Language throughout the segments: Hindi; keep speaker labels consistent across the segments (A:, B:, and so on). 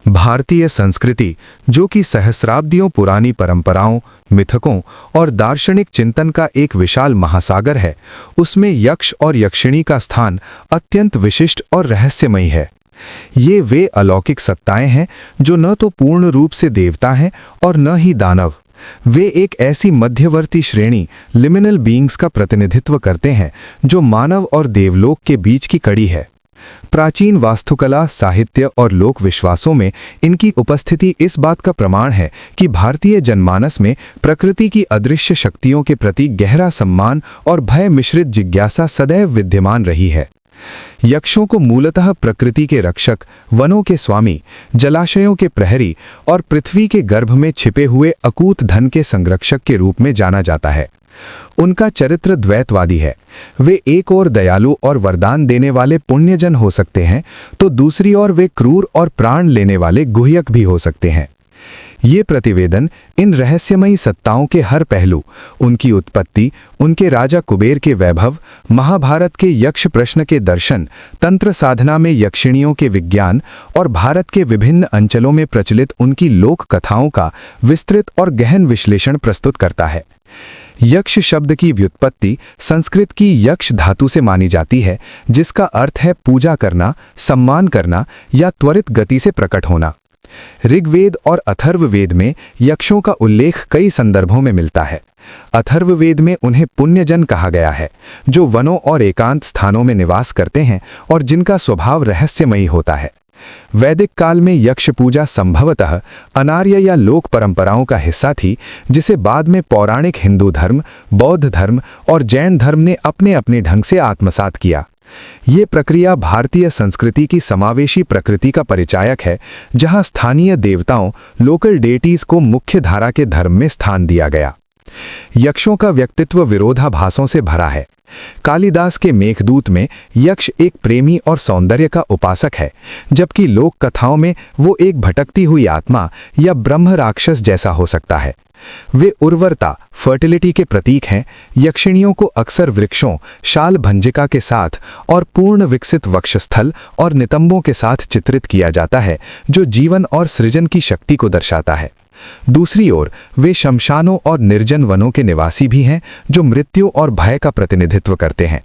A: भारतीय संस्कृति, जो कि सहस्राब्दियों पुरानी परंपराओं, मिथकों और दार्शनिक चिंतन का एक विशाल महासागर है, उसमें यक्ष और यक्षिणी का स्थान अत्यंत विशिष्ट और रहस्यमयी है। ये वे अलौकिक सत्ताएं हैं जो न तो पूर्ण रूप से देवता हैं और न ही दानव। वे एक ऐसी मध्यवर्ती श्रेणी लिमिनल बीइंग्स का प्रतिनिधित्व करते हैं जो मानव और देवलोक के बीच की कड़ी है। प्राचीन वास्तुकला, साहित्य और लोक विश्वासों में इनकी उपस्थिति इस बात का प्रमाण है कि भारतीय जनमानस में प्रकृति की अदृश्य शक्तियों के प्रति गहरा सम्मान और भय मिश्रित जिज्ञासा सदैव विद्यमान रही है। यक्षों को मूलतः प्रकृति के रक्षक, वनों के स्वामी, जलाशयों के प्रहरी और पृथ्वी के गर्भ में छिपे हुए अकूत धन के संरक्षक के रूप में जाना जाता है। उनका चरित्र द्वैतवादी है। वे एक ओर दयालु और वरदान देने वाले पुण्यजन हो सकते हैं, तो दूसरी ओर वे क्रूर और प्राण लेने वाले गुह्यक भी हो सकते हैं। ये प्रतिवेदन इन रहस्यमयी सत्ताओं के हर पहलू, उनकी उत्पत्ति, उनके राजा कुबेर के वैभव, महाभारत के यक्ष प्रश्न के दर्शन, तंत्र साधना में यक्षिणियों के विज्ञान और भारत के विभिन्न अंचलों में प्रचलित उनकी लोक कथाओं का विस्तृत और गहन विश्लेषण प्रस्तुत करता है। यक्ष शब्द की व्युत्पत्ति संस्कृत की यक्ष धातु से मानी जाती है, जिसका अर्थ है पूजा करना, सम्मान करना या त्वरित गति से प्रकट होना। ऋग्वेद और अथर्ववेद में यक्षों का उल्लेख कई संदर्भों में मिलता है। अथर्ववेद में उन्हें पुण्यजन कहा गया है, जो वनों और एकांत स्थानों में निवास करते हैं और जिनका स्वभाव रहस्यमयी होता है। वैदिक काल में यक्ष पूजा संभवतः अनार्य या लोक परंपराओं का हिस्सा थी, जिसे बाद में पौराणिक हिंदू धर्म, बौद्ध धर्म और जैन धर्म ने अपने अपने ढंग से आत्मसात किया। ये प्रक्रिया भारतीय संस्कृति की समावेशी प्रकृति का परिचायक है, जहां स्थानीय देवताओं, लोकल डेटीज को मुख्य धारा के धर्म में स्थान दिया गया। यक्षों का व्यक्तित्व विरोधाभासों से भरा है। कालिदास के मेघदूत में यक्ष एक प्रेमी और सौंदर्य का उपासक है, जबकि लोक कथाओं में वो एक भटकती हुई आत्मा या ब्रह्म राक्षस जैसा हो सकता है। वे उर्वरता, फर्टिलिटी के प्रतीक हैं। यक्षिणियों को अक्सर वृक्षों, शाल भंजिका के साथ और पूर्ण विकसित वक्षस्थल और नितंबों के साथ चित्रित किया जाता है, जो जीवन और सृजन की शक्ति को दर्शाता है। दूसरी ओर वे शमशानों और निर्जन वनों के निवासी भी हैं, जो मृत्यु और भय का प्रतिनिधित्व करते हैं।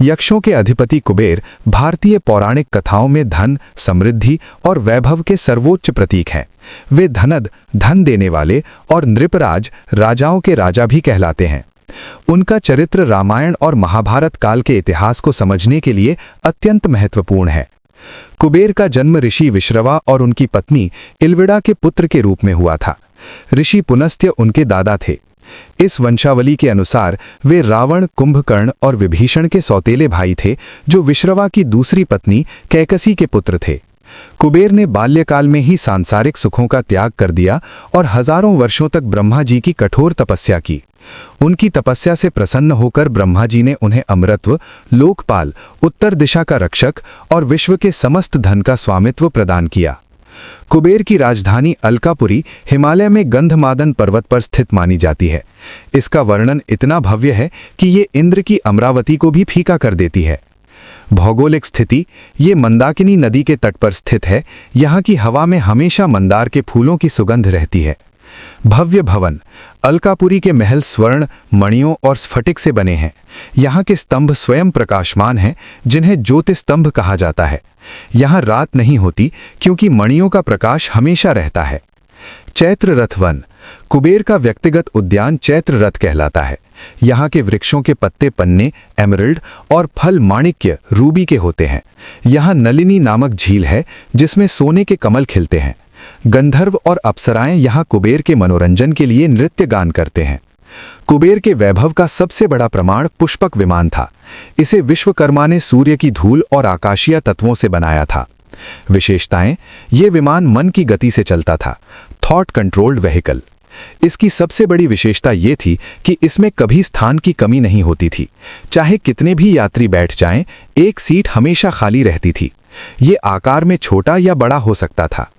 A: यक्षों के अधिपति कुबेर भारतीय पौराणिक कथाओं में धन, समृद्धि और वैभव के सर्वोच्च प्रतीक हैं। वे धनद, धन देने वाले और नृपराज, राजाओं के राजा भी कहलाते हैं। उनका चरित्र रामायण और महाभारत काल के इतिहास को समझने के लिए अत्यंत महत्वपूर्ण है। कुबेर का जन्म ऋषि विश्रवा और उनकी पत्नी इल्विड़ा के पुत्र के रूप में हुआ था। ऋषि पुलस्त्य उनके दादा थे। इस वंशावली के अनुसार वे रावण, कुंभकर्ण और विभीषण के सौतेले भाई थे, जो विश्रवा की दूसरी पत्नी कैकसी के पुत्र थे। कुबेर ने बाल्यकाल में ही सांसारिक सुखों का त्याग कर दिया और हजारों वर्षों तक ब्रह्मा जी की कठोर तपस्या की। उनकी तपस्या से प्रसन्न होकर ब्रह्मा जी ने उन्हें अमरत्व, लोकपाल, उत्तर दिशा का रक्षक और विश्व के समस्त धन का स्वामित्व प्रदान किया। कुबेर की राजधानी अलकापुरी हिमालय में गंधमादन पर्वत पर स्थित मानी जाती है। इसका वर्णन इतना भव्य है कि ये इंद्र की अमरावती को भी फीका कर देती है। भौगोलिक स्थिति, ये मंदाकिनी नदी के तट पर स्थित है। यहाँ की हवा में हमेशा मंदार के फूलों की सुगंध रहती है। भव्य भवन, अलकापुरी के महल स्वर्ण, मणियों और स्फटिक से बने हैं। यहाँ के स्तंभ स्वयं प्रकाशमान हैं, जिन्हें ज्योतिस्तंभ कहा जाता है। यहाँ रात नहीं होती, क्योंकि मणियों का प्रकाश हमेशा रहता है। चैत्र रथ वन, कुबेर का व्यक्तिगत उद्यान चैत्र रथ कहलाता है। यहाँ के वृक्षों के पत्ते पन्ने, एमरल्ड और फल माणिक्य, रूबी के होते हैं। यहाँ नलिनी नामक झील है, जिसमें सोने के कमल खिलते हैं। गंधर्व और अप्सराएं यहाँ कुबेर के मनोरंजन के लिए नृत्य गान करते हैं। कुबेर के वैभव का सबसे बड़ा प्रमाण पुष्पक विमान था। इसे विश्वकर्मा ने सूर्य की धूल और आकाशीय तत्वों से बनाया था। विशेषताएं, ये विमान मन की गति से चलता था, थॉट कंट्रोल्ड व्हीकल। इसकी सबसे बड़ी विशेषता ये थी कि इसमें कभी स्थान की कमी नहीं होती थी। चाहे कितने भी यात्री बैठ जाएं, एक सीट हमेशा खाली रहती थी। ये आकार में छोटा या बड़ा हो सकता था।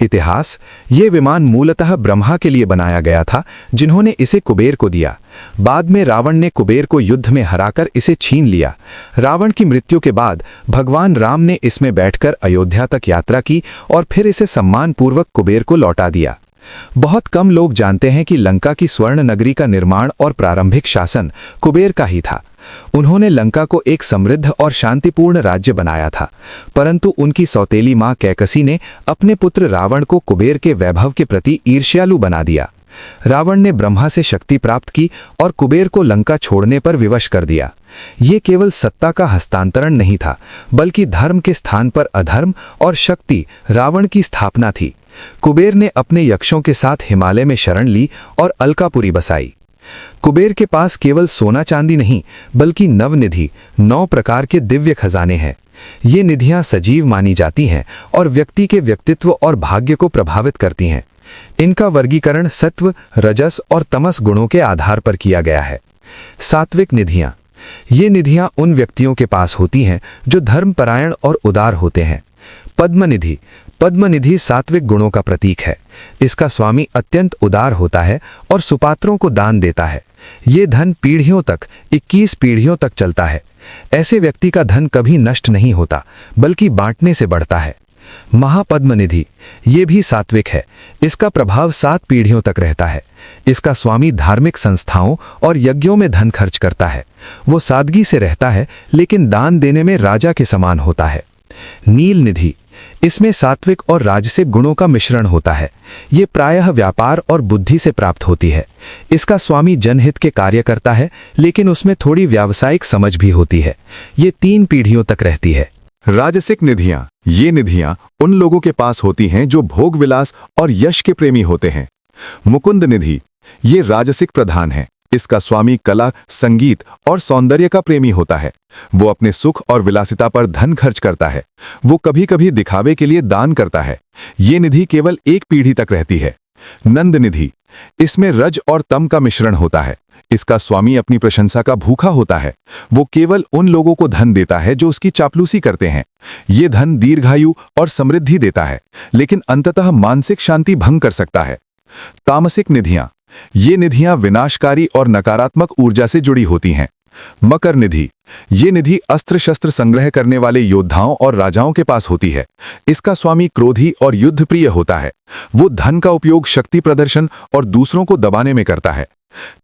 A: इतिहास: ये विमान मूलतः ब्रह्मा के लिए बनाया गया था, जिन्होंने इसे कुबेर को दिया। बाद में रावण ने कुबेर को युद्ध में हराकर इसे छीन लिया। रावण की मृत्यु के बाद भगवान राम ने इसमें बैठकर अयोध्या तक यात्रा की और फिर इसे सम्मानपूर्वक कुबेर को लौटा दिया। बहुत कम लोग जानते हैं कि लंका की स्वर्ण नगरी का निर्माण और प्रारंभिक शासन कुबेर का ही था। उन्होंने लंका को एक समृद्ध और शांतिपूर्ण राज्य बनाया था, परंतु उनकी सौतेली मां कैकसी ने अपने पुत्र रावण को कुबेर के वैभव के प्रति ईर्ष्यालु बना दिया। रावण ने ब्रह्मा से शक्ति प्राप्त की और कुबेर को लंका छोड़ने पर विवश कर दिया। ये केवल सत्ता का हस्तांतरण नहीं था, बल्कि धर्म के स्थान पर अधर्म और शक्ति रावण की स्थापना थी। कुबेर ने अपने यक्षों के साथ हिमालय में शरण ली और अलकापुरी बसाई। कुबेर के पास केवल सोना चांदी नहीं, बल्कि नवनिधि 9 प्रकार के दिव्य खजाने हैं। ये निधियां सजीव मानी जाती हैं और व्यक्ति के व्यक्तित्व और भाग्य को प्रभावित करती हैं। इनका वर्गीकरण सत्व, रजस और तमस गुणों के आधार पर किया गया है। सात्विक निधियां: ये निधियां उन व्यक्तियों के पास होती हैं जो धर्मपरायण और उदार होते हैं। पद्मनिधि: पद्मनिधि सात्विक गुणों का प्रतीक है। इसका स्वामी अत्यंत उदार होता है और सुपात्रों को दान देता है। ये धन पीढ़ियों तक, 21 पीढ़ियों तक चलता है। ऐसे व्यक्ति का धन कभी नष्ट नहीं होता, बल्कि बांटने से बढ़ता है। महापद्मनिधि: ये भी सात्विक है। इसका प्रभाव 7 पीढ़ियों तक रहता है। इसका स्वामी धार्मिक संस्थाओं और यज्ञों में धन खर्च करता है। वो सादगी से रहता है, लेकिन दान देने में राजा के समान होता है। नील निधि: इसमें सात्विक और राजसिक गुणों का मिश्रण होता है। ये प्रायः व्यापार और बुद्धि से प्राप्त होती है। इसका स्वामी जनहित के कार्य करता है, लेकिन उसमें थोड़ी व्यावसायिक समझ भी होती है। ये 3 पीढ़ियों तक रहती है।
B: राजसिक निधियां: ये निधियां उन लोगों के पास होती हैं जो भोग विलास और यश के प्रेमी होते हैं। मुकुंद निधि: ये राजसिक प्रधान है। इसका स्वामी कला, संगीत और सौंदर्य का प्रेमी होता है। वो अपने सुख और विलासिता पर धन खर्च करता है। वो कभी कभी दिखावे के लिए दान करता है। ये निधि केवल 1 पीढ़ी तक रहती है। नंद निधि: इसमें रज और तम का मिश्रण होता है। इसका स्वामी अपनी प्रशंसा का भूखा होता है। वो केवल उन लोगों को धन देता है जो उसकी चापलूसी करते हैं। ये धन दीर्घायु और समृद्धि देता है, लेकिन अंततः मानसिक शांति भंग कर सकता है। तामसिक निधियां: ये निधियां विनाशकारी और नकारात्मक ऊर्जा से जुड़ी होती हैं। मकर निधि: ये निधि अस्त्र शस्त्र संग्रह करने वाले योद्धाओं और राजाओं के पास होती है। इसका स्वामी क्रोधी और युद्ध प्रिय होता है। वो धन का उपयोग शक्ति प्रदर्शन और दूसरों को दबाने में करता है।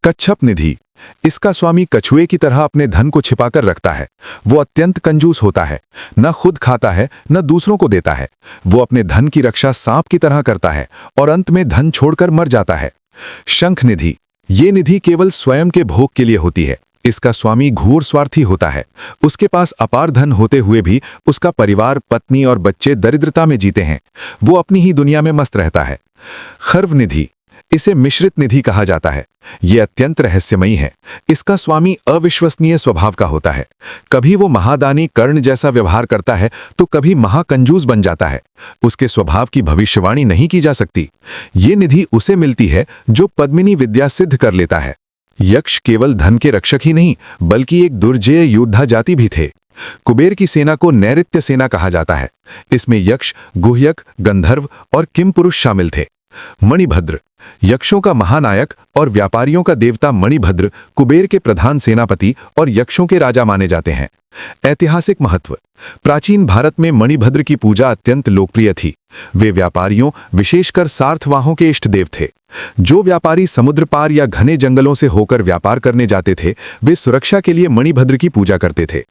B: कच्छप निधि: इसका स्वामी कछुए की तरह अपने धन को छिपाकर रखता है। वो अत्यंत कंजूस होता है, न खुद खाता है न दूसरों को देता है। वो अपने धन की रक्षा सांप की तरह करता है और अंत में धन छोड़कर मर जाता है। शंख निधि: ये निधि केवल स्वयं के भोग के लिए होती है। इसका स्वामी घोर स्वार्थी होता है। उसके पास अपार धन होते हुए भी उसका परिवार, पत्नी और बच्चे दरिद्रता में जीते हैं। वो अपनी ही दुनिया में मस्त रहता है। खर्व निधि: इसे मिश्रित निधि कहा जाता है। यह अत्यंत रहस्यमयी है। इसका स्वामी अविश्वसनीय स्वभाव का होता है। कभी वो महादानी कर्ण जैसा व्यवहार करता है, तो कभी महाकंजूस बन जाता है। उसके स्वभाव की भविष्यवाणी नहीं की जा सकती। ये निधि उसे मिलती है जो पद्मिनी विद्या सिद्ध कर लेता है। यक्ष केवल धन के रक्षक ही नहीं, बल्कि एक दुर्जेय योद्धा जाति भी थे। कुबेर की सेना को नैऋत्य सेना कहा जाता है। इसमें यक्ष, गुह्यक, गंधर्व और किमपुरुष शामिल थे। मणिभद्र: यक्षों का महानायक और व्यापारियों का देवता मणिभद्र कुबेर के प्रधान सेनापति और यक्षों के राजा माने जाते हैं। ऐतिहासिक महत्व: प्राचीन भारत में मणिभद्र की पूजा अत्यंत लोकप्रिय थी। वे व्यापारियों, विशेषकर सार्थवाहों के इष्ट देव थे। जो व्यापारी समुद्र पार या घने जंगलों से होकर व्यापार करने जाते थे, वे सुरक्षा के लिए मणिभद्र की पूजा करते थे।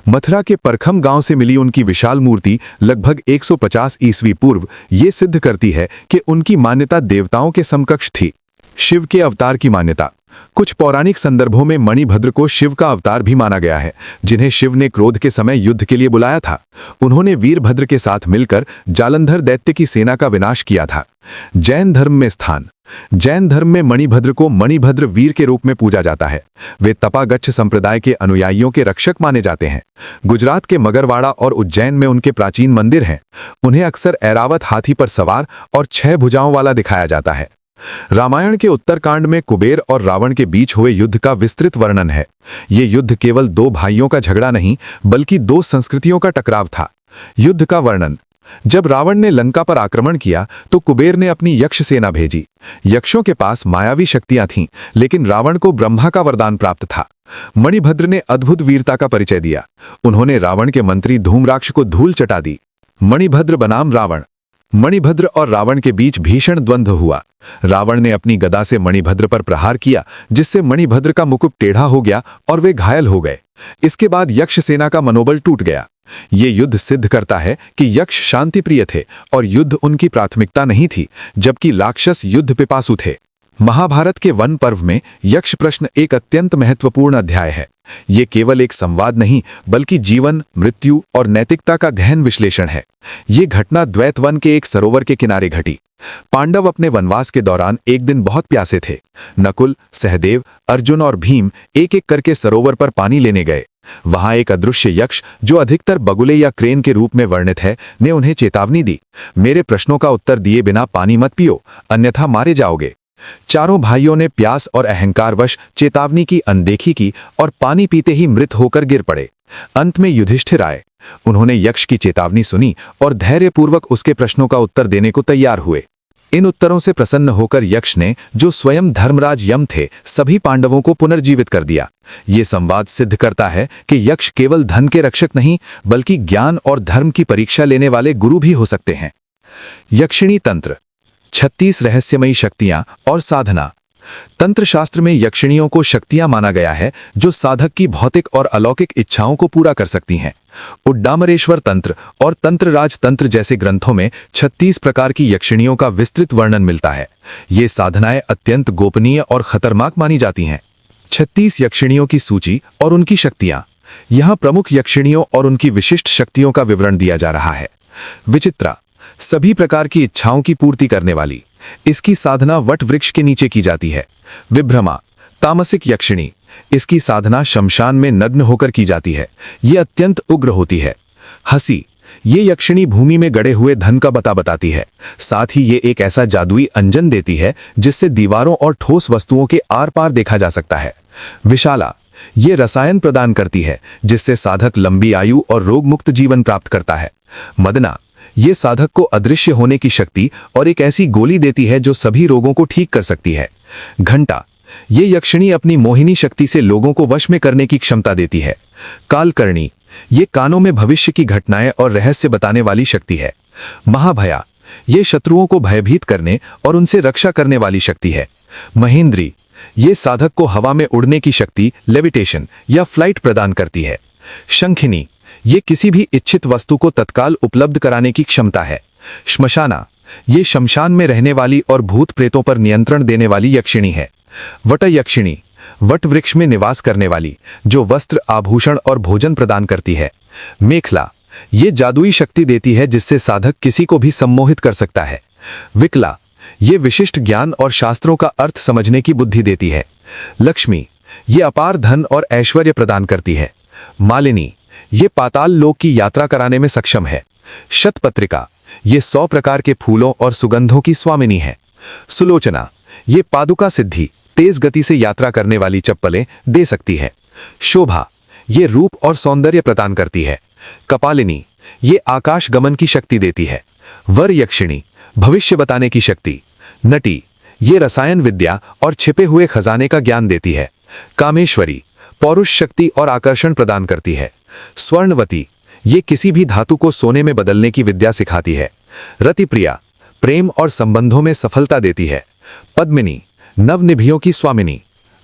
B: मथुरा के परखम गांव से मिली उनकी विशाल मूर्ति लगभग 150 ईस्वी पूर्व ये सिद्ध करती है कि उनकी मान्यता देवताओं के समकक्ष थी। शिव के अवतार की मान्यता: कुछ पौराणिक संदर्भों में मणिभद्र को शिव का अवतार भी माना गया है, जिन्हें शिव ने क्रोध के समय युद्ध के लिए बुलाया था। उन्होंने वीरभद्र के साथ मिलकर जालंधर दैत्य की सेना का विनाश किया था। जैन धर्म में स्थान: जैन धर्म में मणिभद्र को मणिभद्र वीर के रूप में पूजा जाता है। वे तपागच्छ संप्रदाय के अनुयायियों के रक्षक माने जाते हैं। गुजरात के मगरवाड़ा और उज्जैन में उनके प्राचीन मंदिर हैं। उन्हें अक्सर ऐरावत हाथी पर सवार और 6 भुजाओं वाला दिखाया जाता है। रामायण के उत्तरकांड में कुबेर और रावण के बीच हुए युद्ध का विस्तृत वर्णन है। ये युद्ध केवल 2 भाइयों का झगड़ा नहीं, बल्कि 2 संस्कृतियों का टकराव था। युद्ध का वर्णन: जब रावण ने लंका पर आक्रमण किया तो कुबेर ने अपनी यक्ष सेना भेजी। यक्षों के पास मायावी शक्तियां थीं, लेकिन रावण को ब्रह्मा का वरदान प्राप्त था। मणिभद्र ने अद्भुत वीरता का परिचय दिया। उन्होंने रावण के मंत्री धूम्राक्ष को धूल चटा दी। मणिभद्र बनाम रावण। मणिभद्र और रावण के बीच भीषण द्वंद्व हुआ। रावण ने अपनी गदा से मणिभद्र पर प्रहार किया, जिससे मणिभद्र का मुकुट टेढ़ा हो गया और वे घायल हो गए। इसके बाद यक्ष सेना का मनोबल टूट गया। ये युद्ध सिद्ध करता है कि यक्ष शांति प्रिय थे और युद्ध उनकी प्राथमिकता नहीं थी, जबकि राक्षस युद्ध पिपासु थे। महाभारत के वन पर्व में यक्ष प्रश्न एक अत्यंत महत्वपूर्ण अध्याय है। ये केवल एक संवाद नहीं, बल्कि जीवन, मृत्यु और नैतिकता का गहन विश्लेषण है। ये घटना द्वैत वन के एक सरोवर के किनारे घटी। पांडव अपने वनवास के दौरान एक दिन बहुत प्यासे थे। नकुल, सहदेव, अर्जुन और भीम एक एक करके सरोवर पर पानी लेने गए। वहां एक अदृश्य यक्ष, जो अधिकतर बगुले या क्रेन के रूप में वर्णित है, ने उन्हें चेतावनी दी, मेरे प्रश्नों का उत्तर दिए बिना पानी मत पियो, अन्यथा मारे जाओगे। चारों भाइयों ने प्यास और अहंकारवश चेतावनी की अनदेखी की और पानी पीते ही मृत होकर गिर पड़े। अंत में युधिष्ठिर आए। उन्होंने यक्ष की चेतावनी सुनी और धैर्यपूर्वक उसके प्रश्नों का उत्तर देने को तैयार हुए। इन उत्तरों से प्रसन्न होकर यक्ष ने, जो स्वयं धर्मराज यम थे, सभी पांडवों को पुनर्जीवित कर दिया। ये संवाद सिद्ध करता है कि यक्ष केवल धन के रक्षक नहीं, बल्कि ज्ञान और धर्म की परीक्षा लेने वाले गुरु भी हो सकते हैं। यक्षिणी तंत्र, 36 रहस्यमयी शक्तियां और साधना। तंत्र शास्त्र में यक्षिणियों को शक्तियां माना गया है, जो साधक की भौतिक और अलौकिक इच्छाओं को पूरा कर सकती हैं। उड्डामरेश्वर तंत्र और तंत्रराज तंत्र जैसे ग्रंथों में 36 प्रकार की यक्षिणियों का विस्तृत वर्णन मिलता है। ये साधनाएं अत्यंत गोपनीय और खतरनाक मानी जाती हैं। 36 यक्षिणियों की सूची और उनकी शक्तियां। यहां प्रमुख यक्षिणियों और उनकी विशिष्ट शक्तियों का विवरण दिया जा रहा है। विचित्रा, सभी प्रकार की इच्छाओं की पूर्ति करने वाली। इसकी साधना वट वृक्ष के नीचे की जाती है। विभ्रमा, तामसिक यक्षिणी। इसकी साधना शमशान में नग्न होकर की जाती है। ये अत्यंत उग्र होती है। हंसी, ये यक्षिणी भूमि में गड़े हुए धन का बता बताती है। साथ ही ये एक ऐसा जादुई अंजन देती है जिससे दीवारों और ठोस वस्तुओं के आर पार देखा जा सकता है। विशाला, ये रसायन प्रदान करती है जिससे साधक लंबी आयु और रोग मुक्त जीवन प्राप्त करता है। मदना, ये साधक को अदृश्य होने की शक्ति और एक ऐसी गोली देती है जो सभी रोगों को ठीक कर सकती है। घंटा, ये यक्षिणी अपनी मोहिनी शक्ति से लोगों को वश में करने की क्षमता देती है। कालकर्णी, ये कानों में भविष्य की घटनाएं और रहस्य बताने वाली शक्ति है। महाभया, ये शत्रुओं को भयभीत करने और उनसे रक्षा करने वाली शक्ति है। महेंद्री, ये साधक को हवा में उड़ने की शक्ति, लेविटेशन या फ्लाइट प्रदान करती है। शंखिनी, ये किसी भी इच्छित वस्तु को तत्काल उपलब्ध कराने की क्षमता है। श्मशाना, ये शमशान में रहने वाली और भूत प्रेतों पर नियंत्रण देने वाली यक्षिणी है। वट यक्षिणी, वट वृक्ष में निवास करने वाली, जो वस्त्र, आभूषण और भोजन प्रदान करती है। मेखला, ये जादुई शक्ति देती है जिससे साधक किसी को भी सम्मोहित कर सकता है। विकला, ये विशिष्ट ज्ञान और शास्त्रों का अर्थ समझने की बुद्धि देती है। लक्ष्मी, ये अपार धन और ऐश्वर्य प्रदान करती है। मालिनी, ये पाताल लोक की यात्रा कराने में सक्षम है। शतपत्रिका, ये 100 प्रकार के फूलों और सुगंधों की स्वामिनी है। सुलोचना, ये पादुका सिद्धि, तेज गति से यात्रा करने वाली चप्पलें दे सकती है। शोभा, ये रूप और सौंदर्य प्रदान करती है। कपालिनी, ये आकाश गमन की शक्ति देती है। वर यक्षिणी, भविष्य बताने की शक्ति। नटी, ये रसायन विद्या और छिपे हुए खजाने का ज्ञान देती है। कामेश्वरी, पौरुष शक्ति और आकर्षण प्रदान करती है। स्वर्णवती, ये किसी भी धातु को सोने में बदलने की विद्या सिखाती है। रतिप्रिया, प्रेम और संबंधों में सफलता देती है। पद्मिनी, नवनिभियों की स्वामिनी।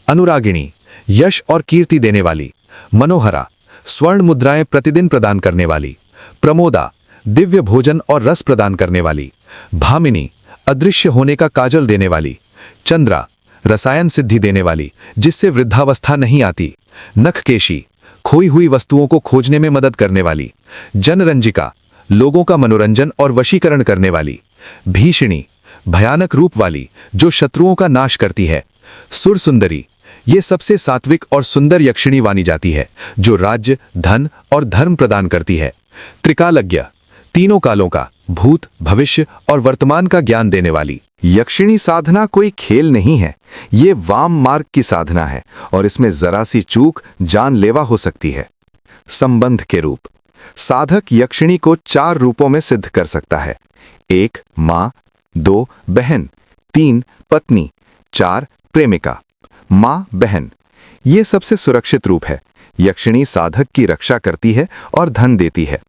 B: अनुरागिणी, यश और कीर्ति देने वाली। मनोहरा, स्वर्ण मुद्राएं प्रतिदिन प्रदान करने वाली। प्रमोदा, दिव्य भोजन और रस प्रदान करने वाली। भामिनी, अदृश्य होने का काजल देने वाली। चंद्रा, रसायन सिद्धि देने वाली, जिससे वृद्धावस्था नहीं आती। नखकेशी, खोई हुई वस्तुओं को खोजने में मदद करने वाली। जनरंजिका, लोगों का मनोरंजन और वशीकरण करने वाली। भीषणी, भयानक रूप वाली, जो शत्रुओं का नाश करती है। सुरसुंदरी, ये सबसे सात्विक और सुंदर यक्षिणी मानी जाती है, जो राज्य, धन और धर्म प्रदान करती है। त्रिकालज्ञ, तीनों कालों का, भूत, भविष्य और वर्तमान का ज्ञान देने वाली।
C: यक्षिणी साधना कोई खेल नहीं है, ये वाम मार्ग की साधना है और इसमें जरा सी चूक जानलेवा हो सकती है। संबंध के रूप, साधक यक्षिणी को 4 रूपों में सिद्ध कर सकता है। 1 माँ, 2 बहन, 3 पत्नी, 4 प्रेमिका। माँ, बहन, ये सबसे सुरक्षित रूप है। यक्षिणी साधक की रक्षा करती है और धन देती है।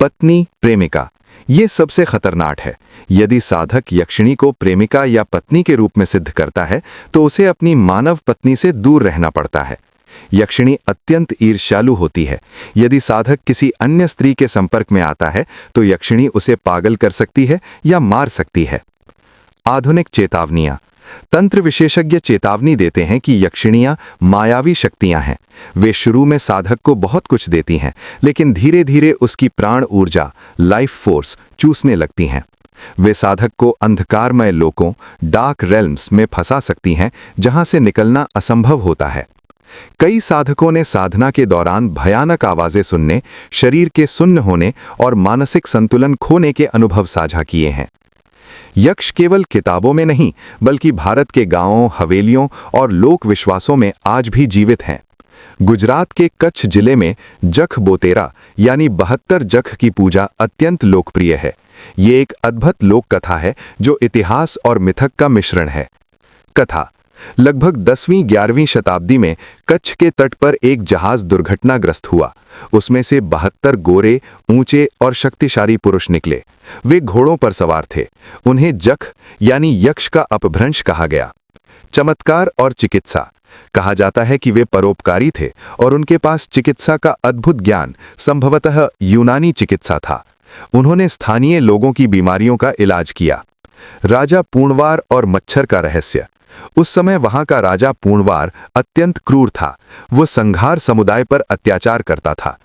C: पत्नी, प्रेमिका, ये सबसे खतरनाक है। यदि साधक यक्षिणी को प्रेमिका या पत्नी के रूप में सिद्ध करता है तो उसे अपनी मानव पत्नी से दूर रहना पड़ता है। यक्षिणी अत्यंत ईर्ष्यालु होती है। यदि साधक किसी अन्य स्त्री के संपर्क में आता है तो यक्षिणी उसे पागल कर सकती है या मार सकती है। आधुनिक चेतावनियां। तंत्र विशेषज्ञ चेतावनी देते हैं कि यक्षिणियां मायावी शक्तियां हैं। वे शुरू में साधक को बहुत कुछ देती हैं, लेकिन धीरे धीरे उसकी प्राण ऊर्जा, लाइफ फोर्स चूसने लगती हैं। वे साधक को अंधकारमय लोकों, डार्क रेल्म्स में फंसा सकती हैं, जहां से निकलना असंभव होता है। कई साधकों ने साधना के दौरान भयानक आवाजें सुनने, शरीर के सुन्न होने और मानसिक संतुलन खोने के अनुभव साझा किए हैं। यक्ष केवल किताबों में नहीं, बल्कि भारत के गांवों, हवेलियों और लोक विश्वासों में आज भी जीवित हैं। गुजरात के कच्छ जिले में जख बोतेरा यानी 72 जख की पूजा अत्यंत लोकप्रिय है। ये एक अद्भुत लोक कथा है जो इतिहास और मिथक का मिश्रण है। कथा। लगभग 10वीं-11वीं शताब्दी में कच्छ के तट पर एक जहाज दुर्घटनाग्रस्त हुआ। उसमें से 72 गोरे, ऊंचे और शक्तिशाली पुरुष निकले। वे घोड़ों पर सवार थे। उन्हें जख यानी यक्ष का अपभ्रंश कहा गया। चमत्कार और चिकित्सा। कहा जाता है कि वे परोपकारी थे और उनके पास चिकित्सा का अद्भुत ज्ञान, संभवतः यूनानी चिकित्सा था। उन्होंने स्थानीय लोगों की बीमारियों का इलाज किया। राजा पूर्णवार और मच्छर का रहस्य। उस समय वहां का राजा पूर्णवार अत्यंत क्रूर था। वो संघार समुदाय पर अत्याचार करता था।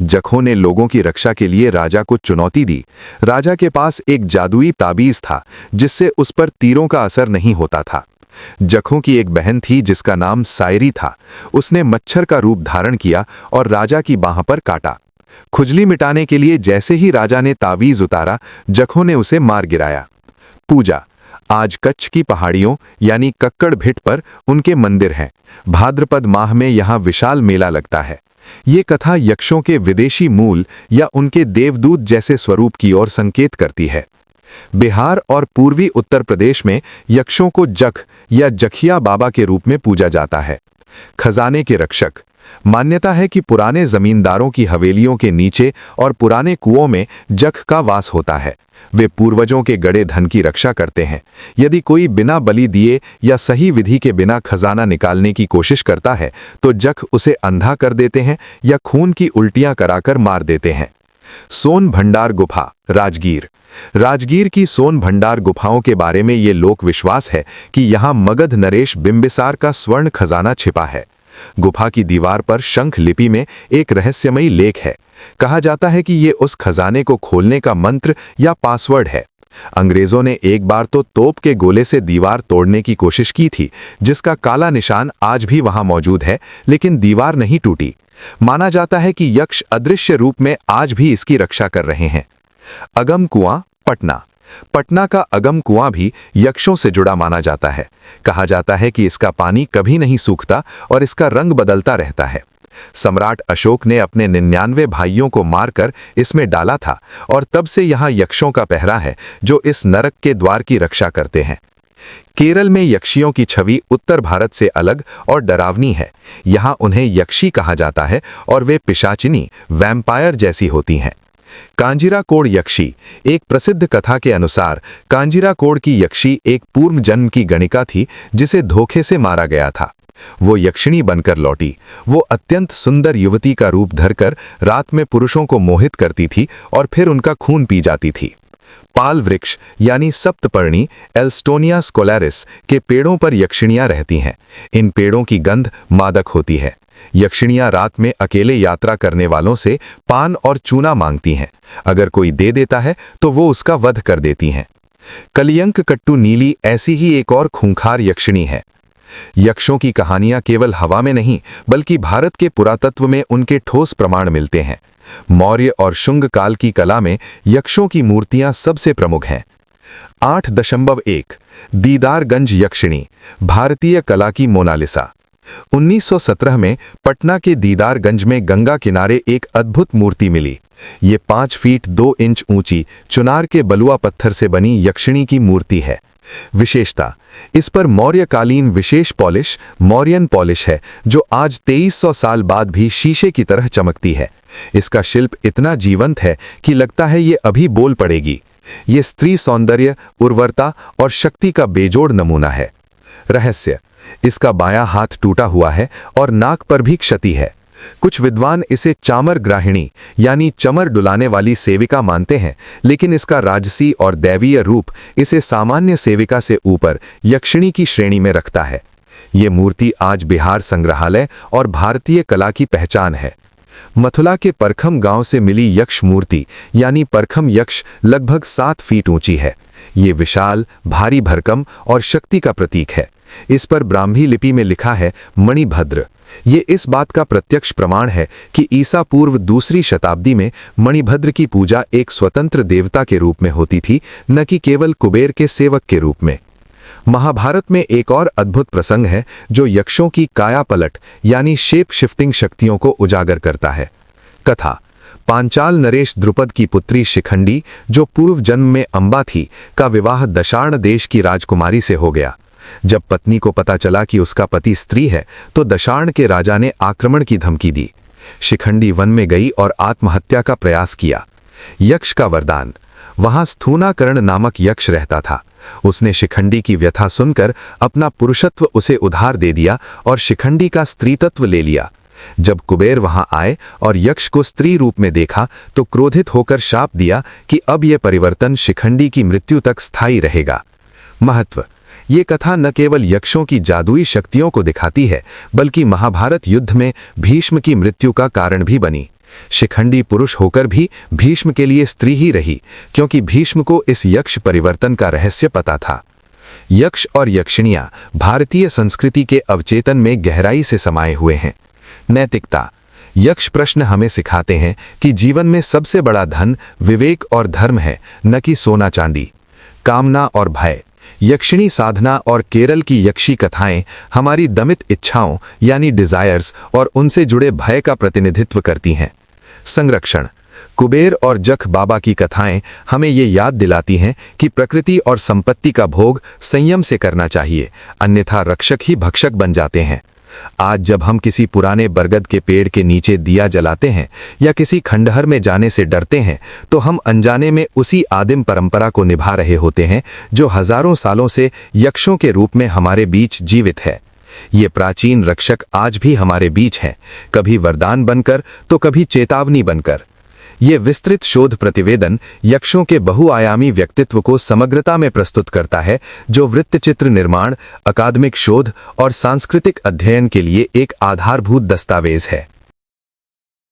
C: जखों ने लोगों की रक्षा के लिए राजा को चुनौती दी। राजा के पास एक जादुई ताबीज था जिससे उस पर तीरों का असर नहीं होता था। जखों की एक बहन थी जिसका नाम सायरी था। उसने मच्छर का रूप धारण किया और राजा की बाह पर काटा। खुजली मिटाने के लिए जैसे ही राजा ने तावीज उतारा, जखों ने उसे मार गिराया। पूजा। आज कच्छ की पहाड़ियों यानी कक्कड़ भिट पर उनके मंदिर हैं। भाद्रपद माह में यहाँ विशाल मेला लगता है। ये कथा यक्षों के विदेशी मूल या उनके देवदूत जैसे स्वरूप की ओर संकेत करती है। बिहार और पूर्वी उत्तर प्रदेश में यक्षों को जख या जखिया बाबा के रूप में पूजा जाता है। खजाने के रक्षक। मान्यता है कि पुराने जमींदारों की हवेलियों के नीचे और पुराने कुओं में जख का वास होता है। वे पूर्वजों के गड़े धन की रक्षा करते हैं। यदि कोई बिना बलि दिए या सही विधि के बिना खजाना निकालने की कोशिश करता है तो जख उसे अंधा कर देते हैं या खून की उल्टियां कराकर मार देते हैं। सोन भंडार गुफा, राजगीर। राजगीर की सोन भंडार गुफाओं के बारे में ये लोक विश्वास है कि यहाँ मगध नरेश बिंबिसार का स्वर्ण खजाना छिपा है। गुफा की दीवार पर शंख लिपि में एक रहस्यमयी लेख है। कहा जाता है कि ये उस खजाने को खोलने का मंत्र या पासवर्ड है। अंग्रेजों ने एक बार तो तोप के गोले से दीवार तोड़ने की कोशिश की थी, जिसका काला निशान आज भी वहां मौजूद है, लेकिन दीवार नहीं टूटी। माना जाता है कि यक्ष अदृश्य रूप में आज भी इसकी रक्षा कर रहे हैं। अगम कुआं, पटना। पटना का अगम कुआं भी यक्षों से जुड़ा माना जाता है। कहा जाता है कि इसका पानी कभी नहीं सूखता और इसका रंग बदलता रहता है। सम्राट अशोक ने अपने 99 भाइयों को मारकर इसमें डाला था और तब से यहाँ यक्षों का पहरा है जो इस नरक के द्वार की रक्षा करते हैं। केरल में यक्षियों की छवि उत्तर भारत से अलग और डरावनी है। यहाँ उन्हें यक्षी कहा जाता है और वे पिशाचिनी, वैम्पायर जैसी होती हैं। कांजीराकोड यक्षी। एक प्रसिद्ध कथा के अनुसार कांजीराकोड की यक्षी एक पूर्व जन्म की गणिका थी जिसे धोखे से मारा गया था। वो यक्षिणी बनकर लौटी। वो अत्यंत सुंदर युवती का रूप धरकर रात में पुरुषों को मोहित करती थी और फिर उनका खून पी जाती थी। पाल वृक्ष यानी सप्तपर्णी, एल्स्टोनिया स्कोलैरिस के पेड़ों पर यक्षिणियां रहती हैं। इन पेड़ों की गंध मादक होती है। यक्षिणियां रात में अकेले यात्रा करने वालों से पान और चूना मांगती हैं। अगर कोई दे देता है तो वो उसका वध कर देती हैं। कलियंक कट्टू नीली ऐसी ही एक और खूंखार यक्षिणी है। यक्षों की कहानियां केवल हवा में नहीं, बल्कि भारत के पुरातत्व में उनके ठोस प्रमाण मिलते हैं। मौर्य और शुंग काल की कला में यक्षों की मूर्तियां सबसे प्रमुख हैं। 8.1 दीदारगंज यक्षिणी, भारतीय कला की मोनालिसा। 1917 में पटना के दीदारगंज में गंगा किनारे एक अद्भुत मूर्ति मिली। ये 5 फीट 2 इंच ऊंची चुनार के बलुआ पत्थर से बनी यक्षिणी की मूर्ति है। विशेषता, इस पर मौर्यकालीन विशेष पॉलिश मौर्यन पॉलिश है, जो आज 2300 साल बाद भी शीशे की तरह चमकती है। इसका शिल्प इतना जीवंत है कि लगता है ये अभी बोल पड़ेगी। ये स्त्री सौंदर्य, उर्वरता और शक्ति का बेजोड़ नमूना है। रहस्य, इसका बायां हाथ टूटा हुआ है और नाक पर भी क्षति है। कुछ विद्वान इसे चामर ग्राहिणी यानी चमर डुलाने वाली सेविका मानते हैं, लेकिन इसका राजसी और दैवीय रूप इसे सामान्य सेविका से ऊपर यक्षिणी की श्रेणी में रखता है। ये मूर्ति आज बिहार संग्रहालय और भारतीय कला की पहचान है। मथुरा के परखम गांव से मिली यक्ष मूर्ति यानी परखम यक्ष लगभग 7 फीट ऊंची है। ये विशाल, भारी भरकम और शक्ति का प्रतीक है। इस पर ब्राह्मी लिपि में लिखा है मणिभद्र। ये इस बात का प्रत्यक्ष प्रमाण है कि ईसा पूर्व 2री शताब्दी में मणिभद्र की पूजा एक स्वतंत्र देवता के रूप में होती थी, न कि केवल कुबेर के सेवक के रूप में। महाभारत में एक और अद्भुत प्रसंग है जो यक्षों की काया पलट यानी शेप शिफ्टिंग शक्तियों को उजागर करता है। कथा, पांचाल नरेश द्रुपद की पुत्री शिखंडी, जो पूर्व जन्म में अंबा थी, का विवाह दशार्ण देश की राजकुमारी से हो गया। जब पत्नी को पता चला कि उसका पति स्त्री है, तो दशार्ण के राजा ने आक्रमण की धमकी दी। शिखंडी वन में गई और आत्महत्या का प्रयास किया। यक्ष का वरदान, वहां स्थूनाकरण नामक यक्ष रहता था। उसने शिखंडी की व्यथा सुनकर अपना पुरुषत्व उसे उधार दे दिया और शिखंडी का स्त्रीतत्व ले लिया। जब कुबेर वहां आए और यक्ष को स्त्री रूप में देखा, तो क्रोधित होकर शाप दिया कि अब यह परिवर्तन शिखंडी की मृत्यु तक स्थायी रहेगा। महत्व, ये कथा न केवल यक्षों की जादुई शक्तियों को दिखाती है, बल्कि महाभारत युद्ध में भीष्म की मृत्यु का कारण भी बनी। शिखंडी पुरुष होकर भी भीष्म के लिए स्त्री ही रही, क्योंकि भीष्म को इस यक्ष परिवर्तन का रहस्य पता था। यक्ष और यक्षिणियां भारतीय संस्कृति के अवचेतन में गहराई से समाये हुए हैं। नैतिकता, यक्ष प्रश्न हमें सिखाते हैं कि जीवन में सबसे बड़ा धन विवेक और धर्म है, न कि सोना चांदी। कामना और भय, यक्षिणी साधना और केरल की यक्षी कथाएं हमारी दमित इच्छाओं यानी डिजायर्स और उनसे जुड़े भय का प्रतिनिधित्व करती हैं। संरक्षण, कुबेर और जख बाबा की कथाएं हमें ये याद दिलाती हैं कि प्रकृति और संपत्ति का भोग संयम से करना चाहिए, अन्यथा रक्षक ही भक्षक बन जाते हैं। आज जब हम किसी पुराने बरगद के पेड़ के नीचे दिया जलाते हैं या किसी खंडहर में जाने से डरते हैं, तो हम अनजाने में उसी आदिम परंपरा को निभा रहे होते हैं जो हजारों सालों से यक्षों के रूप में हमारे बीच जीवित है। ये प्राचीन रक्षक आज भी हमारे बीच हैं, कभी वरदान बनकर तो कभी चेतावनी बनकर। ये विस्तृत शोध प्रतिवेदन यक्षों के बहुआयामी व्यक्तित्व को समग्रता में प्रस्तुत करता है, जो वृत्तचित्र निर्माण, अकादमिक शोध और सांस्कृतिक अध्ययन के लिए एक आधारभूत दस्तावेज है।